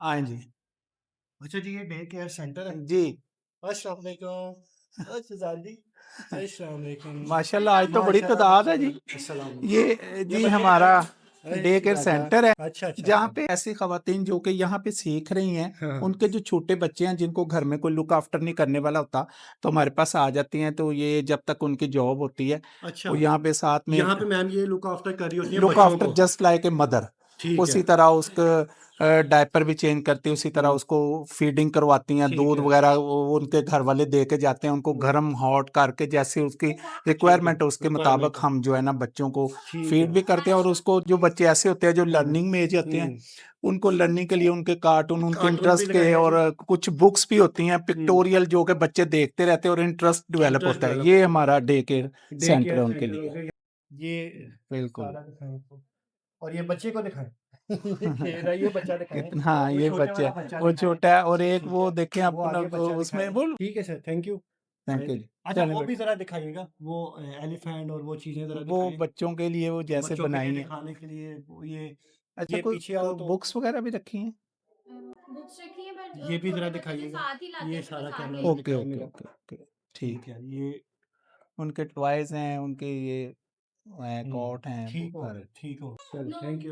हाँ जी। अच्छा जी, ये डे केयर सेंटर है। जी। अस्सलाम वालेकुम। शहजाद जी, अस्सलाम वालेकुम। माशाल्लाह आज तो बड़ी माशाल्लाह, तादाद है जी। माशाल्लाह। अस्सलाम ये वालेकुम। ये जी बच्चे हमारा दिखाएँ। अरे डे केयर दादा। सेंटर है, अच्छा, अच्छा, जहाँ अच्छा। पे ऐसी ख़वातीन जो कि यहाँ पे सीख रही हैं, हाँ, हाँ। उनके जो छोटे बच्चे हैं जिनको घर में कोई लुक आफ्टर नहीं करने वाला होता, तो हमारे पास आ जाती हैं। तो ये जब तक उनकी जॉब होती है, अच्छा, वो यहाँ पे साथ में यहाँ एक पे मैम ये लुक आफ्टर कर रही होती हैं लुक बच्चों आफ्टर को। Just like a mother. ठीक है। उसी तरह उसका डायपर भी चेंज करती है, उसी तरह हुँ, उसको फीडिंग करवाती हैं, ठीक दूध है, वगैरह वो उनके घर वाले दे के जाते हैं, उनको हुँ, गर्म हॉट करके जैसे उसकी ठीक है, रिक्वायरमेंट है उसके मुताबिक रिक्वायरमेंट है। हम जो है ना बच्चों को ठीक फीड है। भी करते हैं। और उसको जो बच्चे ऐसे होते हैं जो हुँ, लर्निंग में एज होते हैं, हुँ। उनको लर्निंग के लिए उनके कार्टून, उनके कार्टून भी इंटरेस्ट के लगाए हैं और जी। कुछ बुक्स भी होती हैं हुँ, पिक्टोरियल जो कि बच्चे देखते रहते हैं और इंटरेस्ट डेवलप इंटरेस्ट होता है। डेवलप ये होता हमारा डे केयर है। डे सेंटर केयर है उनके सेंटर हो लिए। गया। ये बिल्कुल। सारा दिखाएँ इसको और ये बच्चे को दिखाएँ। ये खेल रहा है, ये बच्चा दिखाएँ। कितना हाँ, वो ये छोटे बच्चे वाला बच्चा वो दिखाएँ। छोटा है और एक ठीक वो है, देखें वो अपना आगे बच्चा उसमें दिखाएँ। बोल ठीक है sir, thank you. Thank you जी। अच्छा चलें वो भी बेटा। ज़रा दिखाइएगा, वो एलिफेंट और वो चीज़ें ज़रा वो दिखाएँ। बच्चों के लिए वो जैसे बच्चों के लिए बनाई हैं। दिखाने के लिए वो अच्छा ये कोई पीछे आओ तो बुक्स वगैरह भी रखी हैं? बुक्स रखी हैं बट ये भी ज़रा छोटे बच्चे तो दिखाइएगा। साथ ही लाते ये हैं फिर वो सारा साथ कैमरा ही में ओके, दिखाएँ ओके, मेरा। Okay, okay. ठीक। ठीक है, ये उनके टॉयज़ हैं, उनके ये हुँ, कॉट हैं, ठीक हो सारे। गया, ठीक हो। चलो थैंक यू।